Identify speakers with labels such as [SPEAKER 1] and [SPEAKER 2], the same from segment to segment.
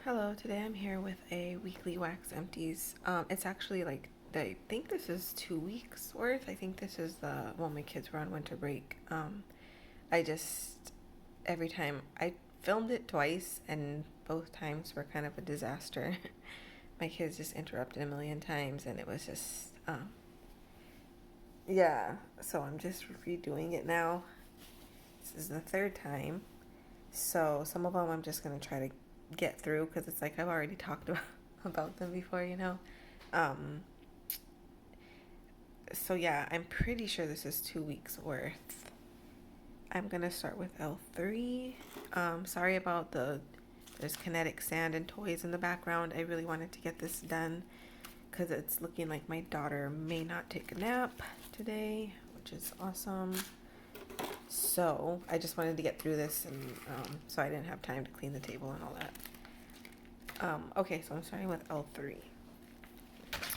[SPEAKER 1] Hello, today I'm here with a weekly wax empties. It's actually like, I think this is 2 weeks worth. I think this is the when my kids were on winter break. I just, every time I filmed it twice and both times were kind of a disaster. My kids just interrupted a million times and it was just, yeah. So I'm just redoing it now. This is the third time. So some of them I'm just going to try to get through because it's like I've already talked about them before. Um, so yeah, I'm pretty sure this is 2 weeks worth. I'm going to start with L3. Sorry about there's kinetic sand and toys in the background. I really wanted to get this done because it's looking like my daughter may not take a nap today, which is awesome. So I just wanted to get through this, and so I didn't have time to clean the table and all that. Okay, so I'm starting with L3.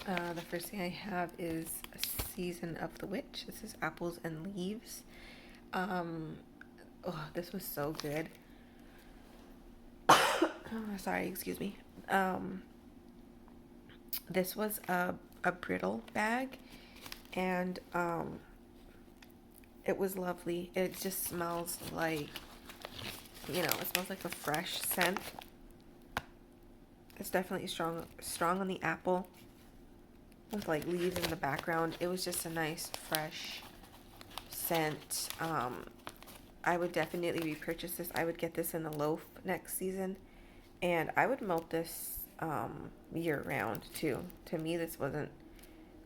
[SPEAKER 1] The first thing I have is a Season of the Witch. This is apples and leaves. This was so good. Sorry, excuse me. This was a brittle bag, and it was lovely. It just smells like, it smells like a fresh scent. It's definitely strong on the apple with like leaves in the background. It was just a nice fresh scent. I would definitely repurchase this. I would get this in a loaf next season, and I would melt this year round too. To me, this wasn't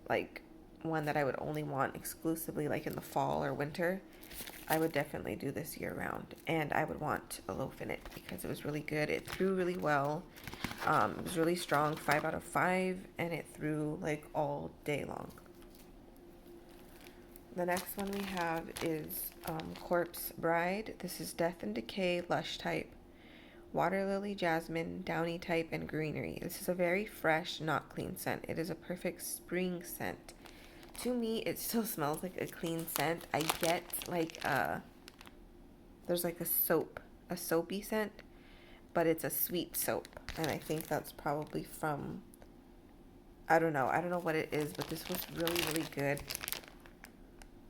[SPEAKER 1] like one that I would only want exclusively like in the fall or winter. I would definitely do this year round, and I would want a loaf in it because it was really good. It threw really well. It was really strong, 5 out of 5, and it threw like all day long. The next one we have is Corpse Bride. This is Death and Decay, Lush type, Water Lily, Jasmine, Downy type, and Greenery. This is a very fresh, not clean scent. It is a perfect spring scent. To me, it still smells like a clean scent. I get like there's like a soapy scent, but it's a sweet soap, and I think that's probably from, I don't know what it is, but this was really, really good.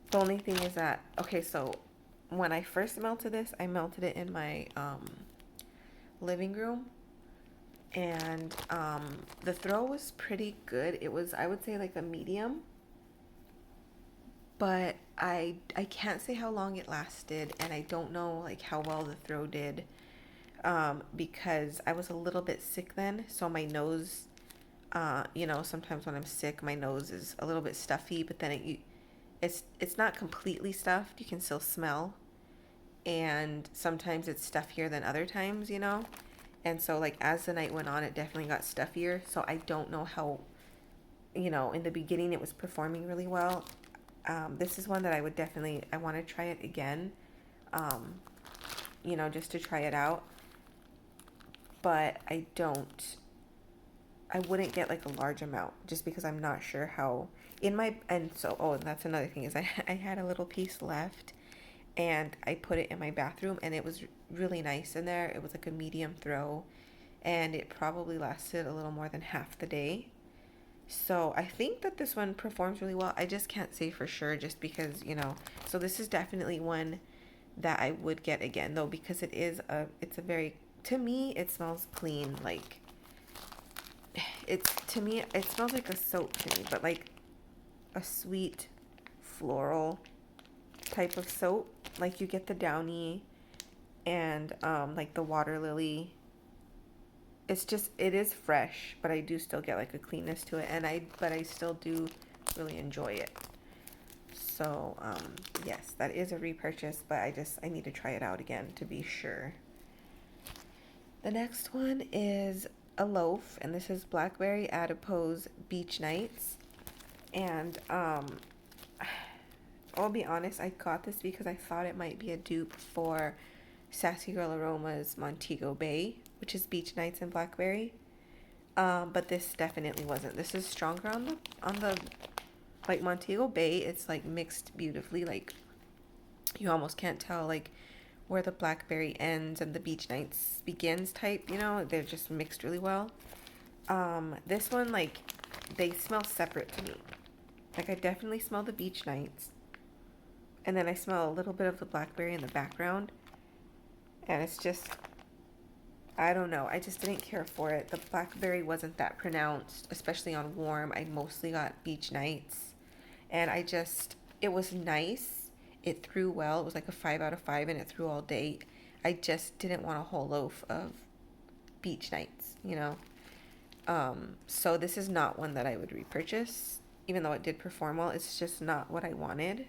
[SPEAKER 1] The only thing is that, okay, so when I first melted this, I melted it in my living room, and the throw was pretty good. It was, I would say, like a medium, but I can't say how long it lasted, and I don't know like how well the throw did, because I was a little bit sick then, so my nose, sometimes when I'm sick, my nose is a little bit stuffy, but then it's not completely stuffed. You can still smell, and sometimes it's stuffier than other times. And so like as the night went on, it definitely got stuffier. So I don't know how, in the beginning it was performing really well. This is one that I want to try it again, just to try it out. But I wouldn't get like a large amount just because I'm not sure how and that's another thing is I had a little piece left, and I put it in my bathroom, and it was really nice in there. It was like a medium throw, and it probably lasted a little more than half the day. So I think that this one performs really well. I just can't say for sure just because. So this is definitely one that I would get again though, because it's a very, to me, it smells clean. Like to me, it smells like a soap to me, but like a sweet floral type of soap. Like you get the Downy and like the Water Lily. It is fresh, but I do still get like a cleanness to it, but I still do really enjoy it. So yes, that is a repurchase, but I need to try it out again to be sure. The next one is a loaf, and this is Blackberry, Adipose, Beach Nights. And I'll be honest, I got this because I thought it might be a dupe for Sassy Girl Aroma's Montego Bay, which is Beach Nights and Blackberry. But this definitely wasn't. This is stronger on the like Montego Bay. It's like mixed beautifully. Like you almost can't tell like where the Blackberry ends and the Beach Nights begins type, you know, they're just mixed really well. This one, like, they smell separate to me. Like, I definitely smell the Beach Nights, and then I smell a little bit of the Blackberry in the background, and it's just, I don't know, I just didn't care for it. The Blackberry wasn't that pronounced, especially on warm. I mostly got Beach Nights, and it was nice. It threw well. It was like a 5 out of 5, and it threw all day. I just didn't want a whole loaf of Beach Nights, you know. So this is not one that I would repurchase, even though it did perform well. It's just not what I wanted.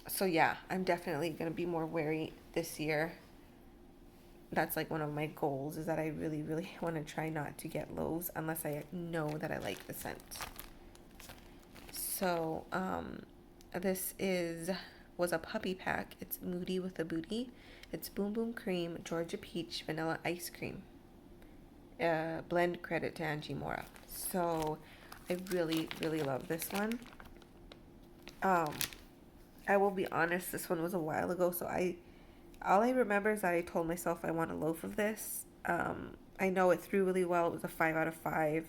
[SPEAKER 1] So yeah, I'm definitely going to be more wary this year. That's like one of my goals, is that I really, really want to try not to get loaves unless I know that I like the scent. So, this was a puppy pack. It's Moody with a Booty. It's Boom Boom Cream, Georgia Peach, Vanilla Ice Cream. Blend credit to Angie Mora. So, I really, really love this one. I will be honest, this one was a while ago, so all I remember is that I told myself I want a loaf of this. I know it threw really well. It was a 5 out of 5.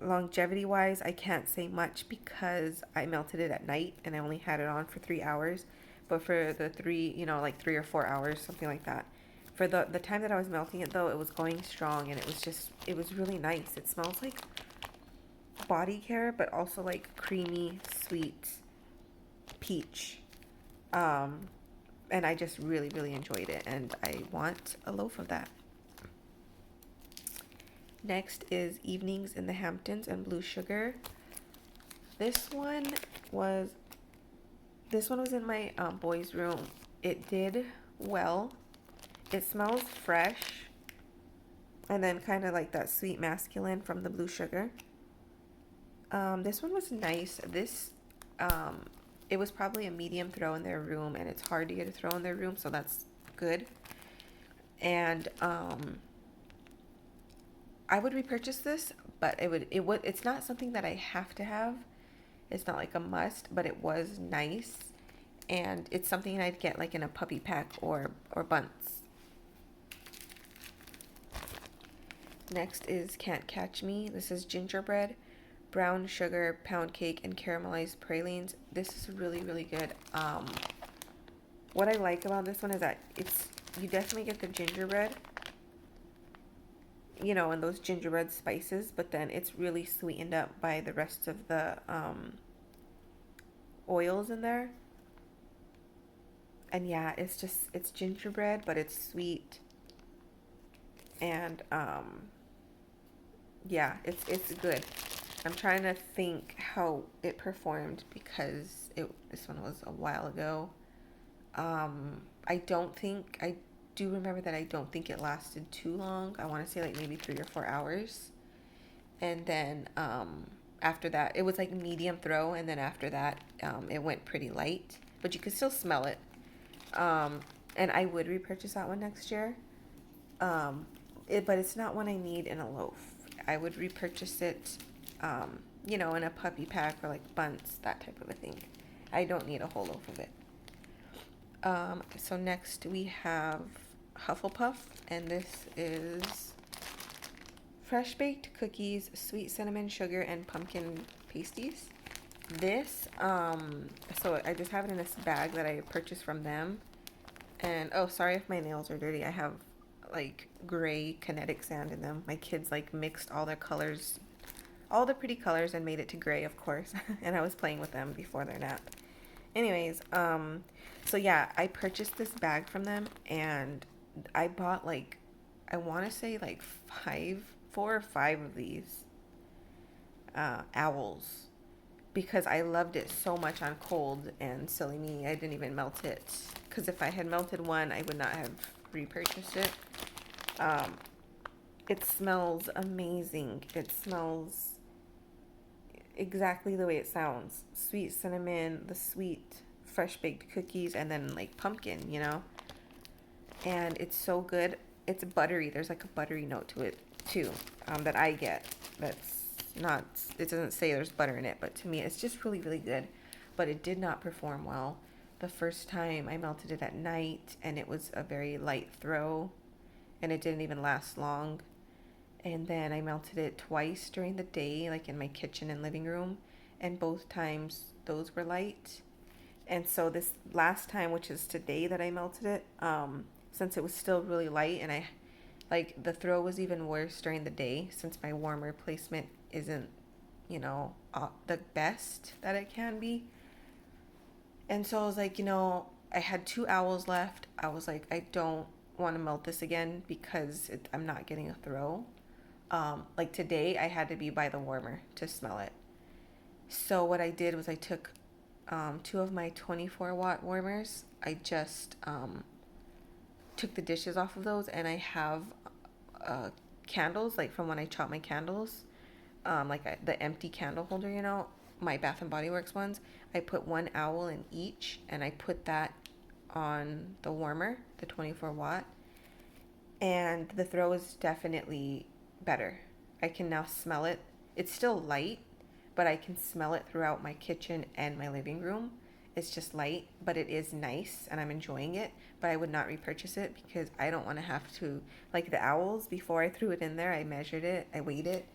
[SPEAKER 1] Longevity wise, I can't say much because I melted it at night and I only had it on for 3 hours. But for the 3 or 4 hours, something like that. For the time that I was melting it though, it was going strong, and it was really nice. It smells like body care, but also like creamy, sweet peach. And I just really, really enjoyed it, and I want a loaf of that. Next is Evenings in the Hamptons and Blue Sugar. This one was in my boys' room. It did well. It smells fresh, and then kind of like that sweet masculine from the Blue Sugar. This one was nice. It was probably a medium throw in their room, and it's hard to get a throw in their room, so that's good. And I would repurchase this, but it's not something that I have to have. It's not like a must, but it was nice, and it's something I'd get like in a puppy pack or bunts. Next is Can't Catch Me. This is Gingerbread, brown sugar, pound cake, and caramelized pralines. This is really, really good. What I like about this one is that you definitely get the gingerbread, you know, and those gingerbread spices, but then it's really sweetened up by the rest of the oils in there. And yeah, it's gingerbread, but it's sweet. And yeah, it's good. I'm trying to think how it performed because this one was a while ago. I do remember that I don't think it lasted too long. I want to say like maybe 3 or 4 hours. And then after that, it was like medium throw, and then after that, it went pretty light, but you could still smell it. And I would repurchase that one next year. But it's not one I need in a loaf. I would repurchase it, in a puppy pack or like bunts, that type of a thing. I don't need a whole loaf of it. So next we have Hufflepuff, and this is fresh baked cookies, sweet cinnamon, sugar, and pumpkin pasties. This, so I just have it in this bag that I purchased from them. And, oh, sorry if my nails are dirty. I have like gray kinetic sand in them. My kids like mixed all their colors, all the pretty colors, and made it to gray, of course. And I was playing with them before their nap. Anyways, so yeah, I purchased this bag from them, and I bought like, I want to say like 4 or 5 of these owls, because I loved it so much on cold, and silly me, I didn't even melt it, because if I had melted one, I would not have repurchased it. It smells amazing. It smells exactly the way it sounds. Sweet cinnamon, the sweet fresh baked cookies, and then like pumpkin, and it's so good. It's buttery. There's like a buttery note to it too, that I get. That's not, it doesn't say there's butter in it, but to me it's just really, really good. but it did not perform well. The first time I melted it at night, and it was a very light throw, and it didn't even last long. And then I melted it twice during the day, like in my kitchen and living room, and both times those were light. And so this last time, which is today that I melted it, since it was still really light, and I like the throw was even worse during the day since my warmer placement isn't, the best that it can be. And so I was like, I had 2 owls left. I was like, I don't want to melt this again because I'm not getting a throw. Like today, I had to be by the warmer to smell it. So what I did was I took 2 of my 24-watt warmers. I just took the dishes off of those, and I have candles, like from when I chop my candles, the empty candle holder, my Bath and Body Works ones. I put 1 owl in each, and I put that on the warmer, the 24-watt, and the throw is definitely better. I can now smell it. It's still light, but I can smell it throughout my kitchen and my living room. It's just light, but it is nice, and I'm enjoying it, but I would not repurchase it because I don't want to have to, like the owls, before I threw it in there, I measured it, I weighed it,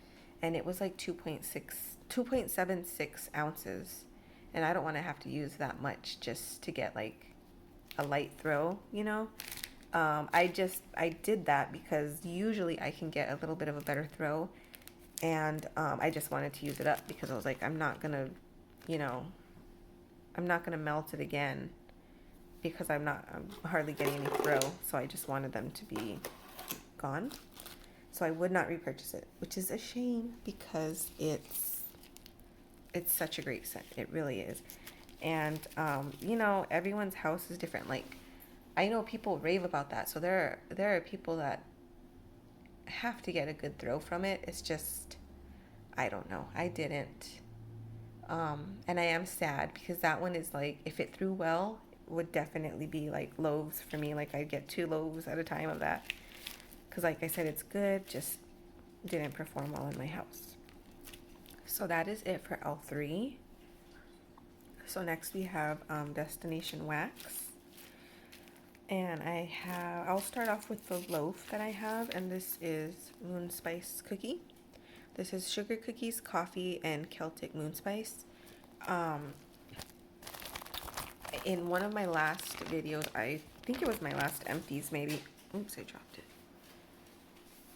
[SPEAKER 1] and it was like 2.76 ounces, and I don't want to have to use that much just to get like a light throw, I did that because usually I can get a little bit of a better throw, and I just wanted to use it up because I was like, I'm not gonna melt it again because I'm hardly getting any throw, so I just wanted them to be gone. So I would not repurchase it, which is a shame because it's such a great scent. It really is. And everyone's house is different. Like, I know people rave about that. So there are people that have to get a good throw from it. It's just, I don't know. I didn't. And I am sad because that one is like, if it threw well, it would definitely be like loaves for me. Like I'd get 2 loaves at a time of that. Because like I said, it's good, just didn't perform well in my house. So that is it for L3. So next we have Destination Wax. And I'll start off with the loaf that I have, and this is Moon Spice Cookie. This is sugar cookies, coffee, and Celtic moon spice. In one of my last videos, I think it was my last empties maybe. Oops, I dropped it.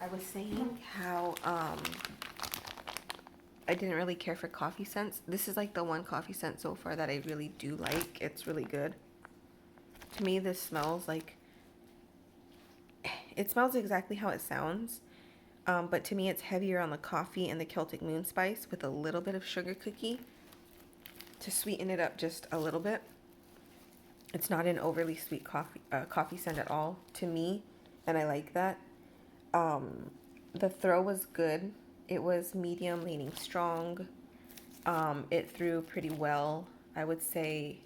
[SPEAKER 1] I was saying how I didn't really care for coffee scents. This is like the one coffee scent so far that I really do like. It's really good. To me, this smells like, it smells exactly how it sounds. But to me, it's heavier on the coffee and the Celtic moon spice with a little bit of sugar cookie to sweeten it up just a little bit. It's not an overly sweet coffee scent at all to me, and I like that. The throw was good. It was medium leaning strong. It threw pretty well. I would say,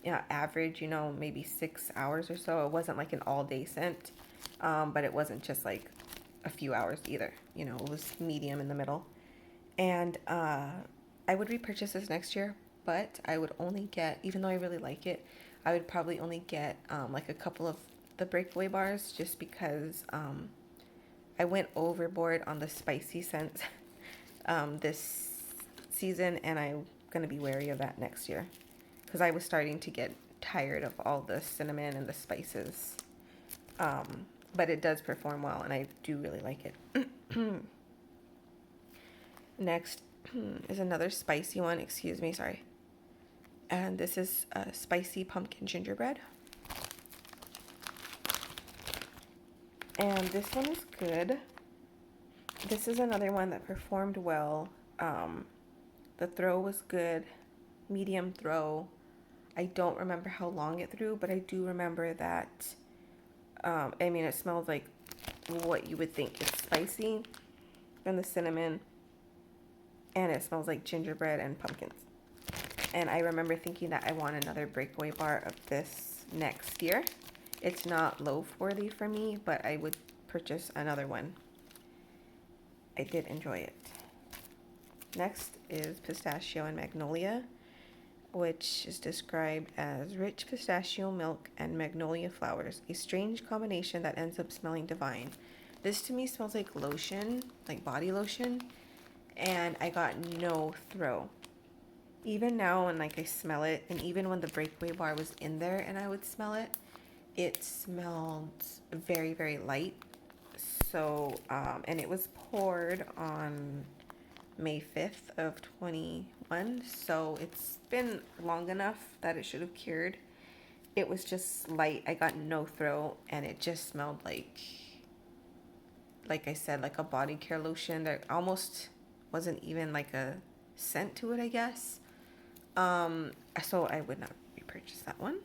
[SPEAKER 1] average, maybe 6 hours or so. It wasn't like an all day scent, but it wasn't just like a few hours either. It was medium in the middle. And I would repurchase this next year, but I would only get, even though I really like it, I would probably only get like a couple of the breakaway bars just because I went overboard on the spicy scents this season, and I'm going to be wary of that next year because I was starting to get tired of all the cinnamon and the spices. But it does perform well, and I do really like it. Next is another spicy one. Excuse me, sorry. And this is spicy pumpkin gingerbread. And this one is good. This is another one that performed well. The throw was good. Medium throw. I don't remember how long it threw, but I do remember that, it smells like what you would think. It's spicy and the cinnamon, and it smells like gingerbread and pumpkins. And I remember thinking that I want another breakaway bar of this next year. It's not loaf worthy for me, but I would purchase another one. I did enjoy it. Next is Pistachio and Magnolia, which is described as rich pistachio milk and magnolia flowers, a strange combination that ends up smelling divine. This to me smells like lotion, like body lotion, and I got no throw. Even now when like I smell it, and even when the breakaway bar was in there and I would smell it, it smelled very, very light. So, and it was poured on May 5th of 21, so it's been long enough that it should have cured. It was just light. I got no throw, and it just smelled like I said, like a body care lotion. There almost wasn't even like a scent to it, I guess. So I would not repurchase that one.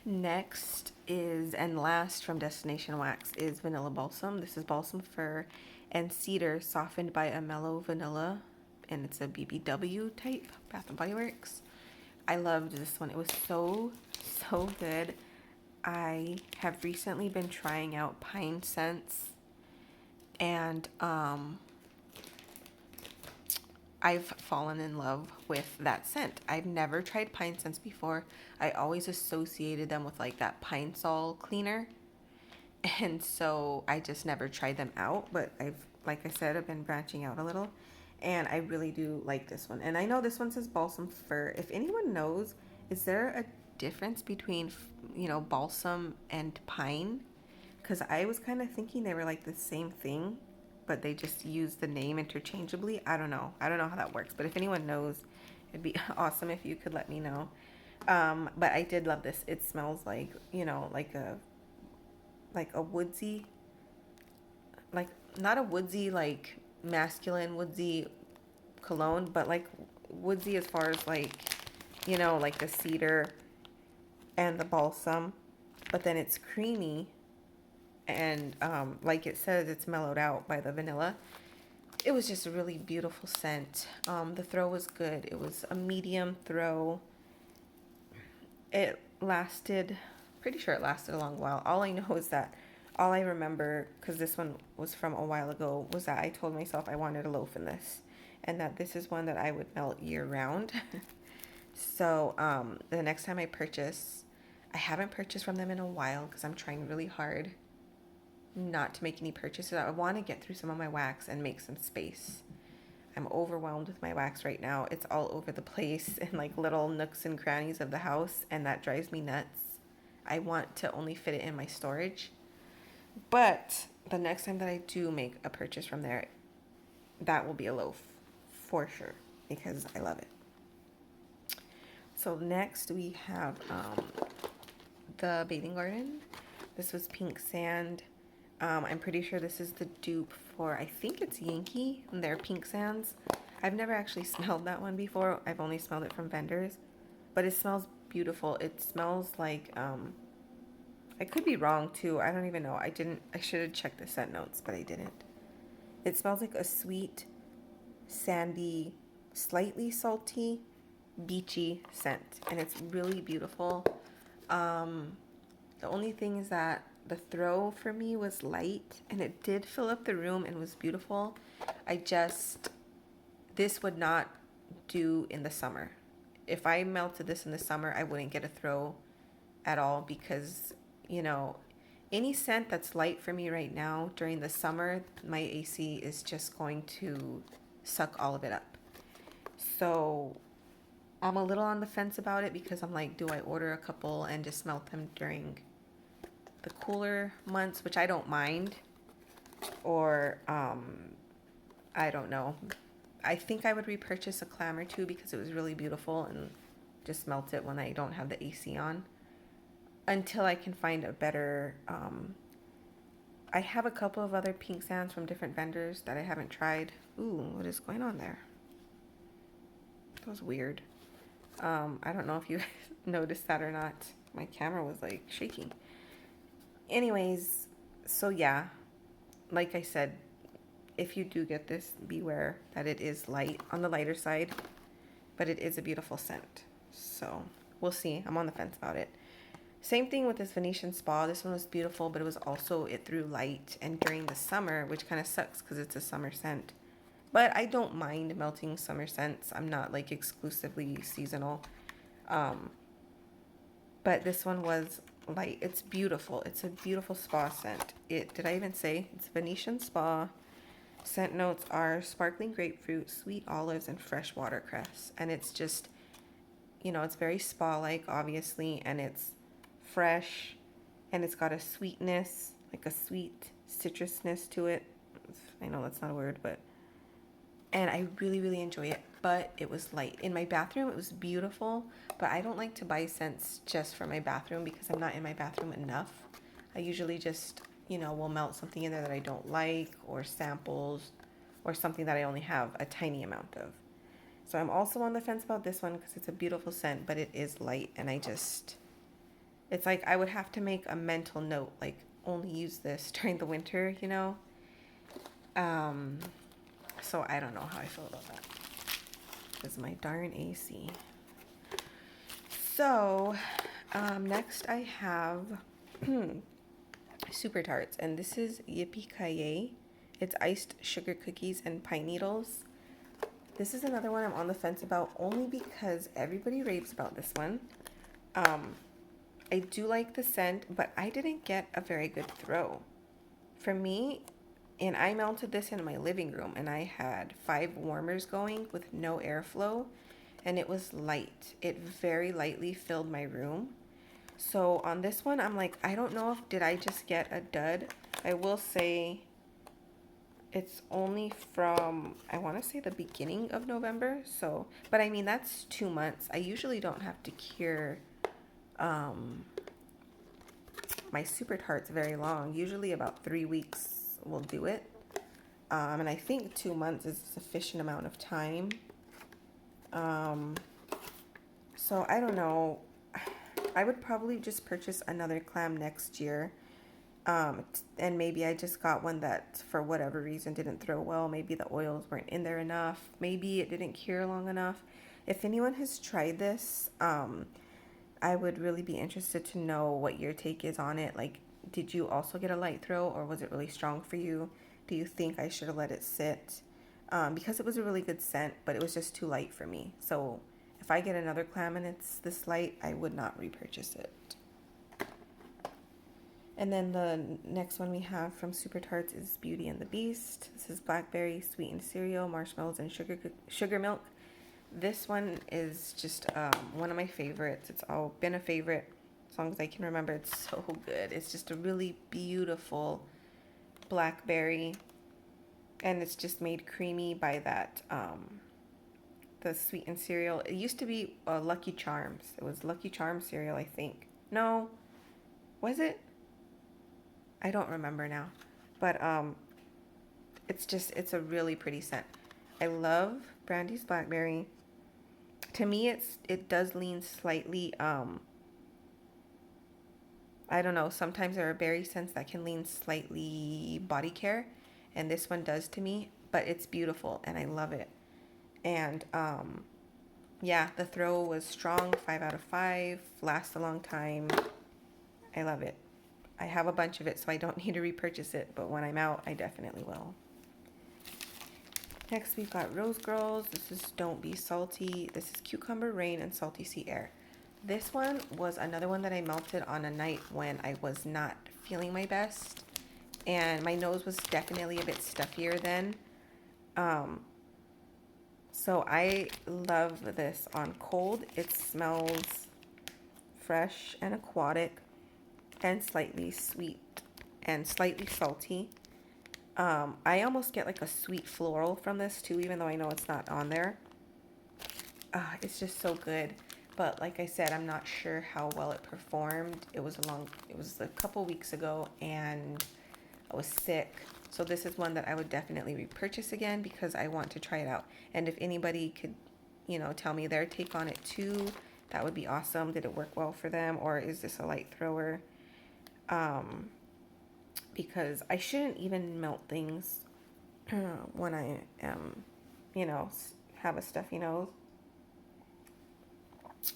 [SPEAKER 1] Next is, and last from Destination Wax, is Vanilla Balsam. This is balsam fir and cedar softened by a mellow vanilla, and it's a BBW type, Bath and Body Works. I loved this one. It was so good. I have recently been trying out pine scents, and I've fallen in love with that scent. I've never tried pine scents before. I always associated them with like that Pine Sol cleaner. And so I just never tried them out. But like I said, I've been branching out a little. And I really do like this one. And I know this one says balsam fir. If anyone knows, is there a difference between, balsam and pine? Because I was kind of thinking they were like the same thing, but they just use the name interchangeably. I don't know how that works, but if anyone knows, it'd be awesome if you could let me know. But I did love this. It smells like, like a woodsy, like not a woodsy, like masculine woodsy cologne, but like woodsy as far as like, like the cedar and the balsam, but then it's creamy. And like it says, it's mellowed out by the vanilla. It was just a really beautiful scent. The throw was good. It was a medium throw. It lasted, pretty sure it lasted a long while. All I know is that, all I remember, because this one was from a while ago, was that I told myself I wanted a loaf in this, and that this is one that I would melt year round. So the next time I purchase, I haven't purchased from them in a while because I'm trying really hard not to make any purchases. I want to get through some of my wax and make some space. I'm overwhelmed with my wax right now. It's all over the place in like little nooks and crannies of the house, and that drives me nuts. I want to only fit it in my storage. But the next time that I do make a purchase from there, that will be a loaf for sure, because I love it. So next we have the Bathing Garden. This was Pink Sand. I'm pretty sure this is the dupe for, I think it's Yankee and their Pink Sands. I've never actually smelled that one before. I've only smelled it from vendors, but it smells beautiful. It smells like, I could be wrong too. I don't even know. I should have checked the scent notes, but I didn't. It smells like a sweet, sandy, slightly salty, beachy scent, and it's really beautiful. The only thing is that the throw for me was light, and it did fill up the room and was beautiful. This would not do in the summer. If I melted this in the summer, I wouldn't get a throw at all, because, any scent that's light for me right now during the summer, my AC is just going to suck all of it up. So I'm a little on the fence about it, because I'm like, do I order a couple and just melt them during the cooler months, which I don't mind, or I don't know. I think I would repurchase a clam or two because it was really beautiful, and just melt it when I don't have the AC on, until I can find a better. I have a couple of other Pink Sands from different vendors that I haven't tried. Ooh, what is going on there? That was weird. I don't know if you noticed that or not. My camera was like shaking. Anyways, so yeah, like I said, if you do get this, beware that it is light, on the lighter side, but it is a beautiful scent. So we'll see. I'm on the fence about it. Same thing with this Venetian Spa. This one was beautiful, but it was also, it threw light, and during the summer, which kind of sucks because it's a summer scent, But I don't mind melting summer scents. I'm not like exclusively seasonal. Um, but this one was light. It's beautiful. It's a beautiful spa scent. Did I even say it's Venetian spa? Scent notes are sparkling grapefruit, sweet olives, and fresh watercress. And it's just, it's very spa-like, obviously, and it's fresh, and it's got a sweetness, like a sweet citrusness to it. I know that's not a word, and I really, really enjoy it, but it was light. In my bathroom, it was beautiful, but I don't like to buy scents just for my bathroom because I'm not in my bathroom enough. I usually just, will melt something in there that I don't like, or samples, or something that I only have a tiny amount of. So I'm also on the fence about this one because it's a beautiful scent, but it is light, and it's like I would have to make a mental note, like only use this during the winter, So I don't know how I feel about that. This is my darn AC. So next I have Super Tarts, and this is Yippee-Ki-Yay. It's iced sugar cookies and pine needles. This is another one I'm on the fence about, only because everybody raves about this one. I do like the scent, but I didn't get a very good throw. For me, and I mounted this in my living room, and I had 5 warmers going with no airflow, and it was light. It very lightly filled my room. So on this one, I'm like, I don't know if did I just get a dud. I will say it's only from, I want to say the beginning of November. So, but I mean, that's 2 months. I usually don't have to cure my Super Tarts very long. Usually about 3 weeks will do it. And I think 2 months is a sufficient amount of time. So I don't know. I would probably just purchase another clam next year. And maybe I just got one that for whatever reason didn't throw well. Maybe the oils weren't in there enough. Maybe it didn't cure long enough. If anyone has tried this, I would really be interested to know what your take is on it. Like, did you also get a light throw, or was it really strong for you? Do you think I should have let it sit? Because it was a really good scent, but it was just too light for me. So if I get another clam and it's this light, I would not repurchase it. And then the next one we have from Super Tarts is Beauty and the Beast. This is blackberry, sweetened cereal, marshmallows, and sugar milk. This one is just one of my favorites. It's all been a favorite as long as I can remember. It's so good. It's just a really beautiful blackberry, and it's just made creamy by that the sweetened cereal. It used to be Lucky Charms. It was Lucky Charms cereal, I think. No, was it? I don't remember now, but it's a really pretty scent. I love Brandy's blackberry. To me, it does lean slightly. I don't know. Sometimes there are berry scents that can lean slightly body care, and this one does to me. But it's beautiful, and I love it. And yeah, the throw was strong. 5 out of 5. Lasts a long time. I love it. I have a bunch of it, so I don't need to repurchase it. But when I'm out, I definitely will. Next, we've got Rose Girls. This is Don't Be Salty. This is Cucumber Rain and Salty Sea Air. This one was another one that I melted on a night when I was not feeling my best. And my nose was definitely a bit stuffier then. So I love this on cold. It smells fresh and aquatic and slightly sweet and slightly salty. I almost get like a sweet floral from this too, even though I know it's not on there. It's just so good. But like I said, I'm not sure how well it performed. It was a couple weeks ago, and I was sick. So this is one that I would definitely repurchase again because I want to try it out. And if anybody could, tell me their take on it too, that would be awesome. Did it work well for them, or is this a light thrower? Because I shouldn't even melt things when I am, have a stuffy nose.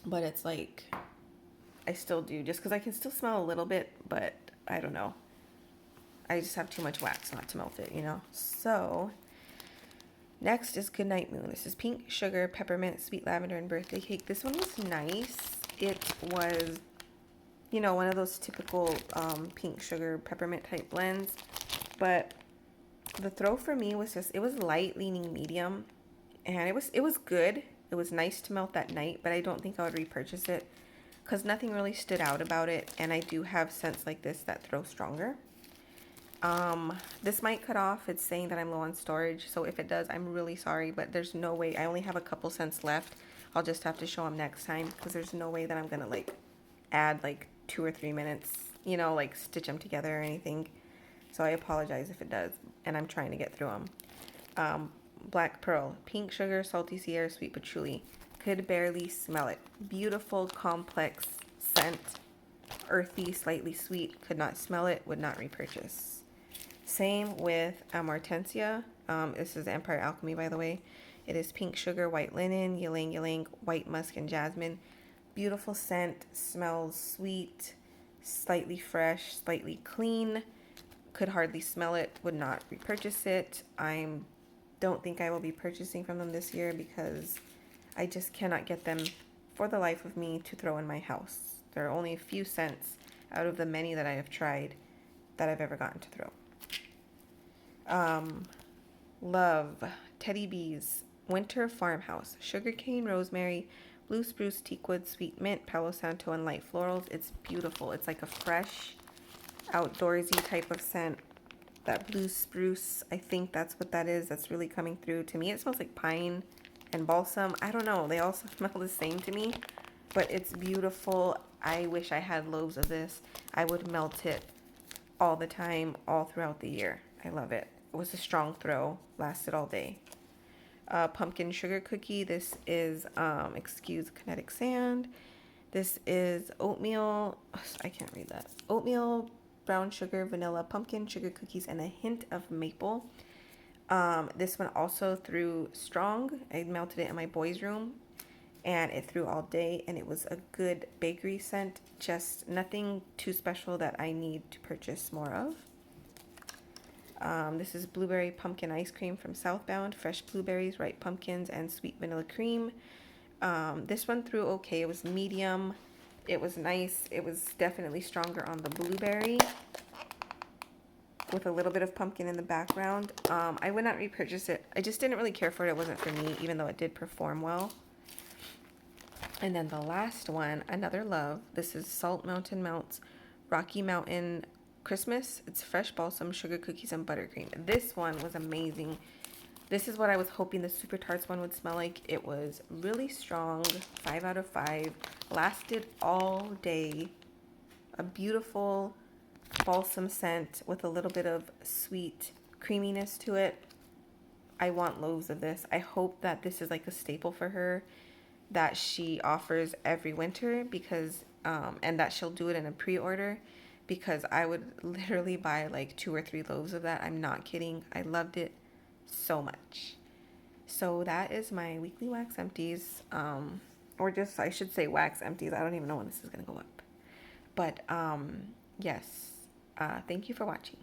[SPEAKER 1] But it's like, I still do, just because I can still smell a little bit, but I don't know. I just have too much wax not to melt it, So Next is Goodnight Moon. This is pink sugar, peppermint, sweet lavender, and birthday cake. This one was nice. It was, you know, one of those typical pink sugar, peppermint type blends. But the throw for me was just, it was light, leaning medium. And it was good. It was nice to melt that night, but I don't think I would repurchase it because nothing really stood out about it. And I do have scents like this that throw stronger. This might cut off. It's saying that I'm low on storage, so if it does, I'm really sorry, but there's no way. I only have a couple cents left. I'll just have to show them next time because there's no way that I'm gonna like add like 2 or 3 minutes, you know, like stitch them together or anything. So I apologize if it does, and I'm trying to get through them. Black Pearl, pink sugar, salty sea air, sweet patchouli. Could barely smell it. Beautiful, complex scent. Earthy, slightly sweet. Could not smell it. Would not repurchase. Same with Amortensia. This is Empire Alchemy, by the way. It is pink sugar, white linen, ylang ylang, white musk, and jasmine. Beautiful scent. Smells sweet, slightly fresh, slightly clean. Could hardly smell it. Would not repurchase it. Don't think I will be purchasing from them this year because I just cannot get them for the life of me to throw in my house. There are only a few scents out of the many that I have tried that I've ever gotten to throw. Love, Teddy Bees, Winter Farmhouse, Sugarcane, Rosemary, Blue Spruce, Teakwood, Sweet Mint, Palo Santo, and Light Florals. It's beautiful. It's like a fresh, outdoorsy type of scent. That blue spruce, I think that's what that is. That's really coming through. To me, it smells like pine and balsam. I don't know. They also smell the same to me, but it's beautiful. I wish I had loaves of this. I would melt it all the time, all throughout the year. I love it. It was a strong throw. Lasted all day. Pumpkin sugar cookie. This is, excuse kinetic sand. This is oatmeal. I can't read that. Oatmeal, brown sugar, vanilla, pumpkin, sugar cookies, and a hint of maple. This one also threw strong. I melted it in my boys' room, and it threw all day, and it was a good bakery scent. Just nothing too special that I need to purchase more of. This is blueberry pumpkin ice cream from Southbound. Fresh blueberries, ripe pumpkins, and sweet vanilla cream. This one threw okay. It was medium. It was nice. It was definitely stronger on the blueberry with a little bit of pumpkin in the background. I would not repurchase it. I just didn't really care for it. It wasn't for me, even though it did perform well. And then the last one, another love. This is Salt Mountain Melts Rocky Mountain Christmas. It's fresh balsam, sugar cookies, and buttercream. This one was amazing. This is what I was hoping the Super Tarts one would smell like. It was really strong, 5 out of 5. Lasted all day. A beautiful balsam scent with a little bit of sweet creaminess to it. I want loaves of this. I hope that this is like a staple for her that she offers every winter because, and that she'll do it in a pre-order because I would literally buy like 2 or 3 loaves of that. I'm not kidding. I loved it so much. So that is my weekly wax empties, or just I should say wax empties. I don't even know when this is gonna go up, but yes, thank you for watching.